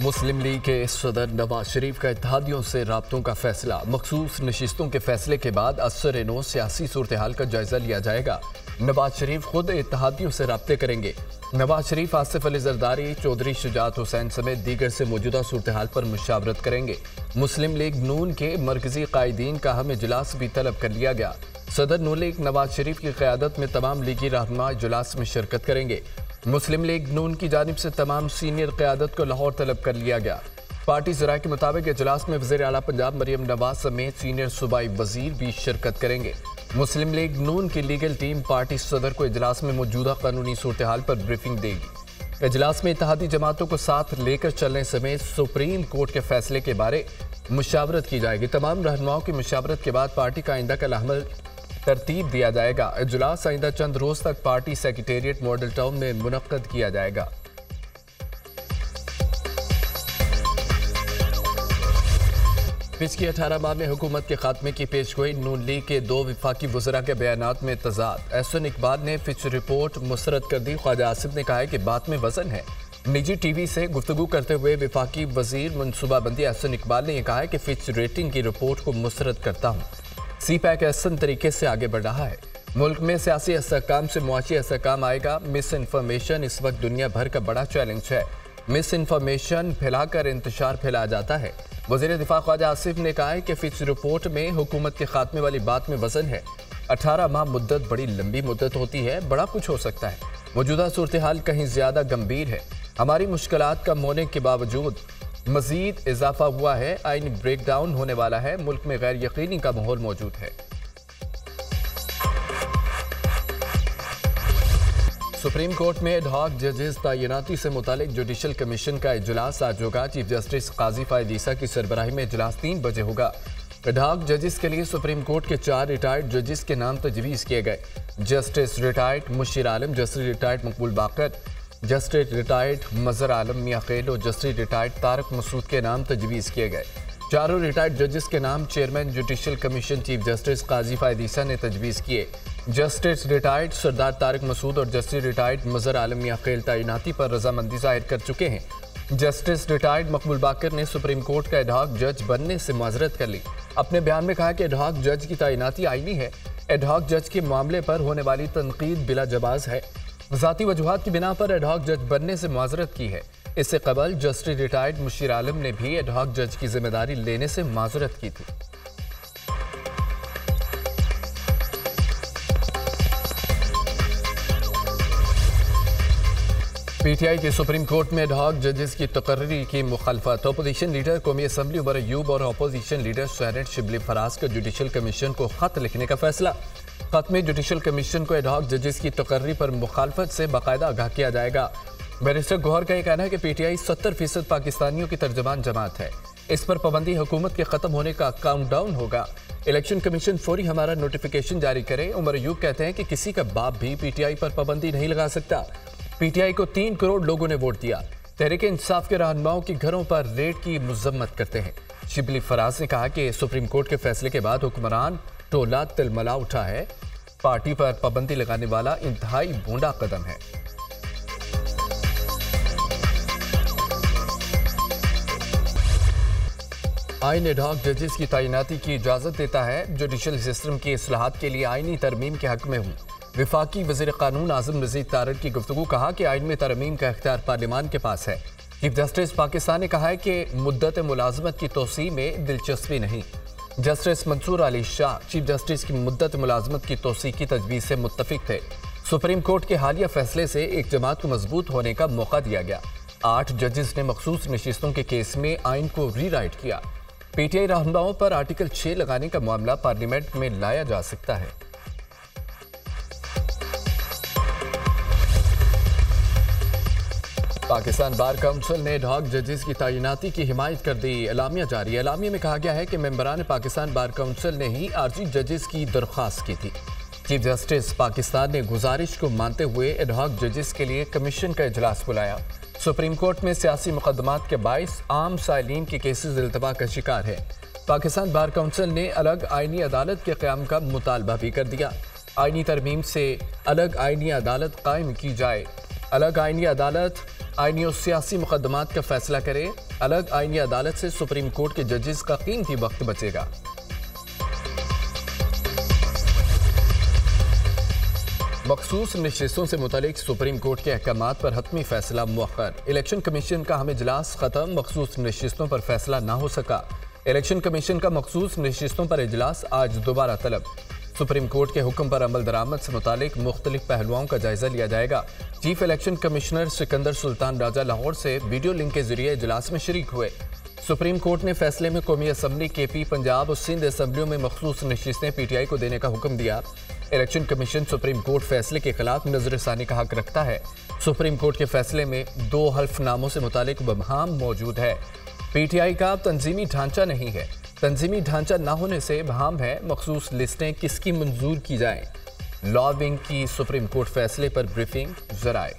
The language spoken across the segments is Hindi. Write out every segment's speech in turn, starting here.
मुस्लिम लीग के सदर नवाज शरीफ का इत्तेहादियों से राब्तों का फैसला। मखसूस नशिस्तों के फैसले के बाद असर नो सियासी सूरत हाल का जायजा लिया जाएगा। नवाज शरीफ खुद इत्तेहादियों से राब्ते करेंगे। नवाज शरीफ आसिफ अली जरदारी, चौधरी शुजात हुसैन समेत दीगर से मौजूदा सूरत हाल पर मुशावरत करेंगे। मुस्लिम लीग नून के मरकजी कायदीन का अहम इजलास भी तलब कर लिया गया। सदर नून लीग नवाज शरीफ की क़यादत में तमाम लीगी रहनुमा इजलास में शिरकत करेंगे। मुस्लिम लीग नून की जानिब से तमाम सीनियर क़यादत को लाहौर तलब कर लिया गया। पार्टी ज़राए के मुताबिक इजलास में वज़ीर आला पंजाब मरियम नवाज समेत सीनियर सूबाई वज़ीर भी शिरकत करेंगे। मुस्लिम लीग नून की लीगल टीम पार्टी सदर को इजलास में मौजूदा कानूनी सूरत हाल पर ब्रीफिंग देगी। इजलास में इत्तेहादी जमातों को साथ लेकर चलने समेत सुप्रीम कोर्ट के फैसले के बारे मुशावरत की जाएगी। तमाम रहनुमाओं की मुशावरत के बाद पार्टी का आइंदा का अमल तरतीब दिया जाएगा। इजलास आइंदा चंद रोज तक पार्टी सेक्रेटेरिएट मॉडल टाउन में मुनक्कद किया जाएगा। पिछले 18 माह में हुकूमत के खात्मे की पेशगोई। नून लीग के 2 वफाकी वज़रा के बयानात में तजाद। एहसन इकबाल ने फिच रिपोर्ट मुस्तरद कर दी। ख्वाजा आसिफ ने कहा है कि बात में वजन है। निजी टीवी से गुफ्तगू करते हुए वफाकी वजीर मनसूबाबंदी एहसन इकबाल ने यह कहा है कि फिच रेटिंग की रिपोर्ट को मुस्तरद करता हूँ। सी पैक एहसन तरीके से आगे बढ़ रहा है। मुल्क में सियासी इस्तेहकाम से मुआशी इस्तेहकाम आएगा। मिस इन्फॉर्मेशन इस वक्त दुनिया भर का बड़ा चैलेंज है। मिस इन्फॉर्मेशन फैलाकर इंतशार फैलाया जाता है। वज़ीर दिफा ख्वाजा आसिफ ने कहा है कि फिच रिपोर्ट में हुकूमत के खात्मे वाली बात में वजन है। 18 माह मुद्दत बड़ी लंबी मुद्दत होती है। बड़ा कुछ हो सकता है। मौजूदा सूरत हाल कहीं ज्यादा गंभीर है। हमारी मुश्किलात कम होने के बावजूद मजीद इजाफा हुआ है। आईनी ब्रेकडाउन होने वाला है। मुल्क में गैर यकीनी का माहौल मौजूद है। सुप्रीम कोर्ट में एडहॉक जजेस तैनाती से मुतालिक जुडिशल कमीशन का इजलास आज होगा। चीफ जस्टिस काजी फायद ईसा की सरबराही में इजलास 3 बजे होगा। एडहॉक जजेस के लिए सुप्रीम कोर्ट के 4 रिटायर्ड जजेस के नाम तजवीज़ किए गए। जस्टिस रिटायर्ड मुशीर आलम, जस्टिस रिटायर्ड मकबूल बाकर, जस्टिस रिटायर्ड मजहर आलम मियां खेल और जस्टिस रिटायर्ड तारक मसूद के नाम तजवीज़ किए गए। चारों रिटायर्ड जजेस के नाम chairman judicial commission chief justice Qazi Faez Isa ने तजवीज़ किए। जस्टिस रिटायर्ड सरदार तारक मसूद और जस्टिस रिटायर्ड मजहर आलम मियां खेल तैनाती पर रजामंदी जाहिर कर चुके हैं। जस्टिस रिटायर्ड मकबूल बाकर ने सुप्रीम कोर्ट का एडहॉक जज बनने से माजरत कर ली। अपने बयान में कहा कि एडहॉक जज की तैनाती आईनी है। एडहॉक जज के मामले पर होने वाली तनकीद बिला जवाज़ है। ज़ाती वजूहात की बिना पर एडहॉक जज बनने से माजरत की है। इससे कबल जस्टिस रिटायर्ड मुशीर आलम ने भी एडहॉक जज की जिम्मेदारी लेने से माजरत की थी। पीटीआई के सुप्रीम कोर्ट में एडहॉक जजेस की तकर्री की मुखालफत। अपोजिशन लीडर कौमी असम्बली उमर अयूब और opposition leader senate Shibli Faraz का जुडिशल कमीशन को खत लिखने का फैसला। खत में जुडिशल कमीशन को एडहॉक जजेस की तकर्री पर मुखालफत से बाकायदा आगाह किया जाएगा। बैरिस्टर गौहर का यह कहना है कि पीटीआई 70% पाकिस्तानियों की तर्जमान जमात है। इस पर पाबंदी हुकूमत के खत्म होने का काउंटडाउन होगा। इलेक्शन कमीशन फौरी हमारा नोटिफिकेशन जारी करे। उमर अयूब कहते हैं कि किसी का बाप भी पीटीआई पर पाबंदी नहीं लगा सकता। पीटीआई को 3 करोड़ लोगों ने वोट दिया। तहरीक इंसाफ के रहनुमाओं के घरों पर रेड की मजम्मत करते हैं। शिबली फराज ने कहा कि सुप्रीम कोर्ट के फैसले के बाद हुक्मरान टोला तिलमला उठा है। पार्टी पर पाबंदी लगाने वाला इंतहाई भोंडा कदम है। आईन एडहॉक जजेस की तैनाती की इजाजत देता है। जुडिशल सिस्टम की इस्लाहात के लिए आईनी तरमीम के हक में हूँ। विफाकी वज़ीर कानून आज़म रज़ीद तारड़ की गुफ्तगू। कहा कि आइन में तरमीम का इख्तियार पार्लियामान के पास है। चीफ जस्टिस पाकिस्तान ने कहा है कि मुद्दत मुलाजमत की तोसी में दिलचस्पी नहीं। Justice Mansoor Ali Shah chief justice की मुद्दत मुलाजमत की तोसी की तजवीज़ से मुत्तफिक थे। सुप्रीम कोर्ट के हालिया फैसले से एक जमात को मजबूत होने का मौका दिया गया। 8 जजेस ने मखसूस नशिस्तों के केस में आइन को रीराइट किया। पीटीआई रहनुमाओं पर आर्टिकल 6 लगाने का मामला पार्लियामेंट में लाया जा सकता है। पाकिस्तान बार काउंसिल ने एडहॉक जजेस की तैनाती की हिमायत कर दी। एलामिया जारी। एलामिया में कहा गया है कि मेंबरान पाकिस्तान बार काउंसिल ने ही आर्जी जजेस की दरख्वास्त की थी। चीफ जस्टिस पाकिस्तान ने गुजारिश को मानते हुए एडहॉक जजेस के लिए कमीशन का इजलास बुलाया। सुप्रीम कोर्ट में सियासी मुकदमात के बाइस आम साइलिन के केसेस इल्तवा का शिकार है। पाकिस्तान बार काउंसिल ने अलग आईनी अदालत के क़याम का मुतालबा भी कर दिया। आईनी तरमीम से अलग आईनी अदालत कायम की जाए। अलग आईनी अदालत आईनी और सियासी मुकदमात का फैसला करे। अलग आईनी अदालत से सुप्रीम कोर्ट के जजेस का कीमती वक्त बचेगा। मखसूस नशिस्तों से मुतालिक सुप्रीम कोर्ट के अहकामात पर हतमी फैसला मुअख्खर। इलेक्शन कमीशन का हम इजलास खत्म, मखसूस नशिस्तों पर फैसला ना हो सका। इलेक्शन कमीशन का मखसूस नशिस्तों पर इजलास आज दोबारा तलब। सुप्रीम कोर्ट के हुक्म पर अमल दरामद से मुतालिक मुख्तलिफ पहलुओं का जायजा लिया जाएगा। Chief election commissioner Sikandar Sultan Raja Lahore से वीडियो लिंक के जरिए इजलास में शरीक हुए। सुप्रीम कोर्ट ने फैसले में कौमी असम्बली, केपी, पंजाब और सिंध असम्बलियों में मखसूस नशिस्तें पीटीआई को देने का हुक्म दिया। इलेक्शन कमीशन सुप्रीम कोर्ट फैसले के खिलाफ नजरसानी का हक रखता है। सुप्रीम कोर्ट के फैसले में 2 हल्फनामों से मुतालिक बहम मौजूद है। पीटीआई का तंजीमी ढांचा नहीं है। तंजीमी ढांचा ना होने से बहम है। मखसूस लिस्टें किसकी मंजूर की जाएं। लॉ विंग की सुप्रीम कोर्ट फैसले पर ब्रीफिंग जराए।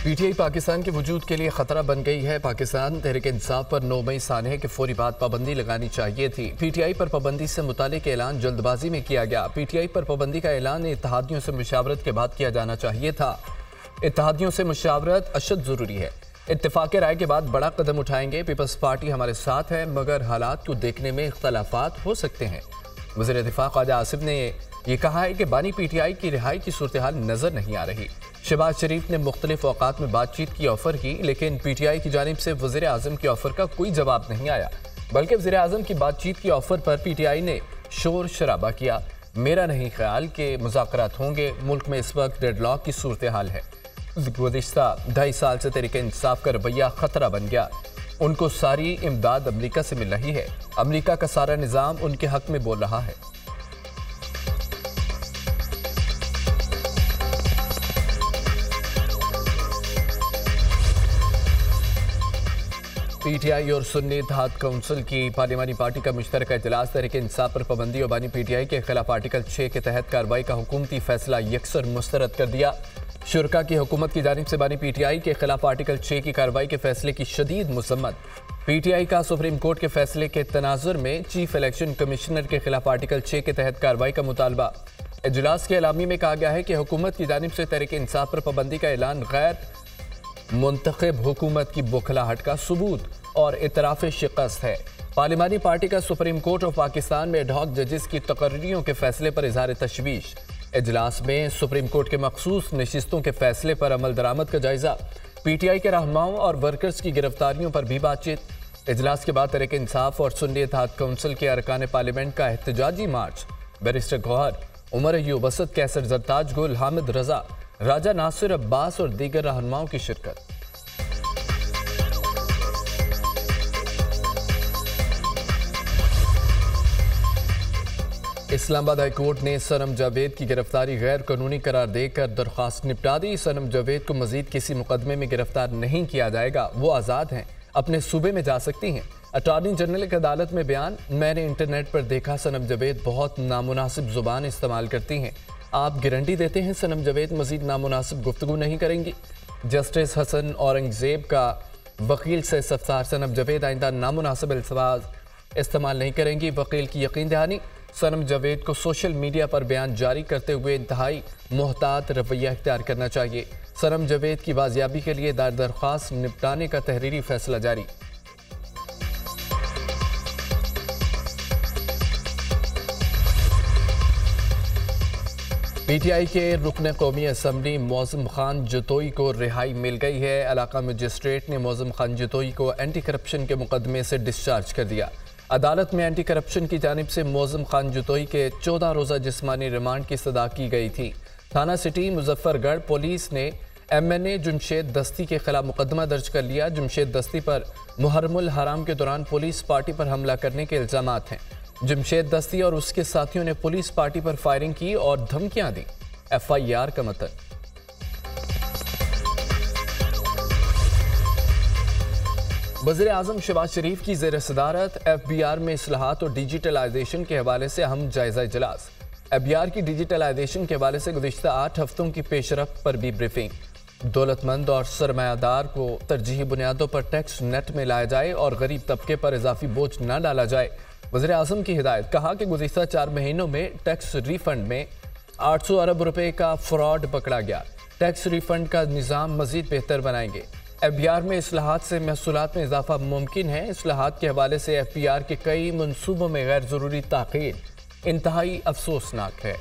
पीटीआई पाकिस्तान के वजूद के लिए खतरा बन गई है। पाकिस्तान तहरीक इंसाफ पर 9 मई सानहे के फौरी बाद पाबंदी लगानी चाहिए थी। पीटीआई पर पाबंदी से मुतालिक ऐलान जल्दबाजी में किया गया। पीटीआई पर पाबंदी का ऐलान इत्तेहादियों से मुशावरत के बाद किया जाना चाहिए था। इत्तेहादियों से मुशावरत अशद जरूरी है। इत्तेफाक राय के बाद बड़ा कदम उठाएंगे। पीपल्स पार्टी हमारे साथ है, मगर हालात को देखने में इख्तलाफात हो सकते हैं। वज़ीर दिफा ख्वाजा आसिफ ने यह कहा है कि बानी पीटीआई की रिहाई की सूरत हाल नजर नहीं आ रही। शहबाज शरीफ ने मुख्तलिफ औकात में बातचीत की ऑफर की, लेकिन पीटीआई की जानिब से वज़ीर आज़म की ऑफर का कोई जवाब नहीं आया। बल्कि वज़ीर आज़म की बातचीत की ऑफर पर पीटीआई ने शोर शराबा किया। मेरा नहीं ख्याल कि मुज़ाकरात होंगे। मुल्क में इस वक्त डेडलॉक की सूरत हाल है। गुज़िश्ता 2.5 साल से तहरीक इंसाफ का रवैया खतरा बन गया। उनको सारी इमदाद अमरीका से मिल रही है। अमरीका का सारा निज़ाम उनके हक में बोल रहा है। पीटीआई और सुन्नी इत्तेहाद काउंसिल की पार्लिमानी पार्टी का मुश्तरका इजलास तहरीक इंसाफ पर पाबंदी और बानी पीटीआई के खिलाफ आर्टिकल 6 के तहत कार्रवाई का हुकूमती फैसला यकसर मुस्तरद कर दिया। शुरका की हुकूमत की जानिब से बानी पीटीआई के खिलाफ आर्टिकल 6 की कार्रवाई के फैसले की शदीद मुसम्मत। पीटीआई का सुप्रीम कोर्ट के फैसले के तनाजुर में चीफ इलेक्शन कमिश्नर के खिलाफ आर्टिकल 6 के तहत कार्रवाई का मुतालबा। इजलास के एलामी में कहा गया है कि हुकूमत की जानिब से तहरीक इंसाफ पर पाबंदी का ऐलान गैर मुंतखब हुकूमत की बौखलाहट का सबूत और इतराफ़ शिकस्त है। पार्लिमानी पार्टी का सुप्रीम कोर्ट ऑफ पाकिस्तान में एडहॉक जजेस की तकर्रियों के फैसले पर इजहार तशवीश। इजलास में सुप्रीम कोर्ट के मखसूस नशिस्तों के फैसले पर अमल दरामद का जायजा। पीटीआई के रहनुमाओं और वर्कर्स की गिरफ्तारियों पर भी बातचीत। इजलास के बाद तहरीक इंसाफ और सुन्नी इत्तेहाद काउंसिल के अरकान पार्लियामेंट का एहतजाजी मार्च। बैरिस्टर गौहर, उमर अयूब, असद कैसर, जरताज गुल, हामिद रजा, राजा नासिर अब्बास और दीगर रहनुमाओं की शिरकत। इस्लामाबाद हाई कोर्ट ने सनम जावेद की गिरफ्तारी गैर कानूनी करार देकर दरख्वास्त निपटा दी। सनम जावेद को मजीद किसी मुकदमे में गिरफ्तार नहीं किया जाएगा। वो आज़ाद हैं, अपने सूबे में जा सकती हैं। अटॉर्नी जनरल की अदालत में बयान। मैंने इंटरनेट पर देखा सनम जावेद बहुत नामुनासिब जुबान इस्तेमाल करती हैं। आप गारंटी देते हैं सनम जावेद मजीद नामुनासिब गुफ्तगू नहीं करेंगी। जस्टिस हसन औरंगजेब का वकील से इस्तफसार। सनम जावेद आइंदा नामुनासिब अल्फाज इस्तेमाल नहीं करेंगी। वकील की यकीन दहानी। सनम जावेद को सोशल मीडिया पर बयान जारी करते हुए इंतहाई मोहतात रवैया इख्तियार करना चाहिए। सनम जावेद की बाजियाबी के लिए दरख्वास्त निपटाने का तहरीरी फैसला जारी। पीटीआई के रुकन कौमी असम्बली मौज़म खान जतोई को रिहाई मिल गई है। इलाका मजिस्ट्रेट ने मौज़म खान जतोई को एंटी करप्शन के मुकदमे से डिस्चार्ज कर दिया। अदालत में एंटी करप्शन की जानिब से मौज़म खान जतोई के 14 रोज़ा जिस्मानी रिमांड की सदा की गई थी। थाना सिटी मुजफ्फरगढ़ पुलिस ने MNA जुमशेद दस्ती के खिलाफ मुकदमा दर्ज कर लिया। जुमशेद दस्ती पर मुहर्रमुल हराम के दौरान पुलिस पार्टी पर हमला करने के इल्ज़ामात हैं। जुमशेद दस्ती और उसके साथियों ने पुलिस पार्टी पर फायरिंग की और धमकियां दी। FIR का मतन। वज़ीर आज़म शहबाज शरीफ की ज़ेर सदारत FBR में इस्लाहात और डिजिटलाइजेशन के हवाले से अहम जायजा इजलास। FBR की डिजिटलाइजेशन के हवाले से गुज़िश्ता 8 हफ्तों की पेशरफ्त पर भी ब्रीफिंग। दौलतमंद और सरमायादार को तरजीही बुनियादों पर टैक्स नेट में लाया जाए और गरीब तबके पर इजाफी बोझ न डाला जाए। वज़ीर आज़म की हिदायत। कहा कि गुज़िश्ता 4 महीनों में टैक्स रिफंड में 800 अरब रुपए का फ्रॉड पकड़ा गया। टैक्स रिफंड का निज़ाम मजीद बेहतर बनाएंगे। एफबीआर में इस्लाहात से महसूलात में इजाफा मुमकिन है। इस्लाहात के हवाले से एफबीआर के कई मनसूबों में गैर ज़रूरी ताख़ीर इंतहाई अफसोसनाक है।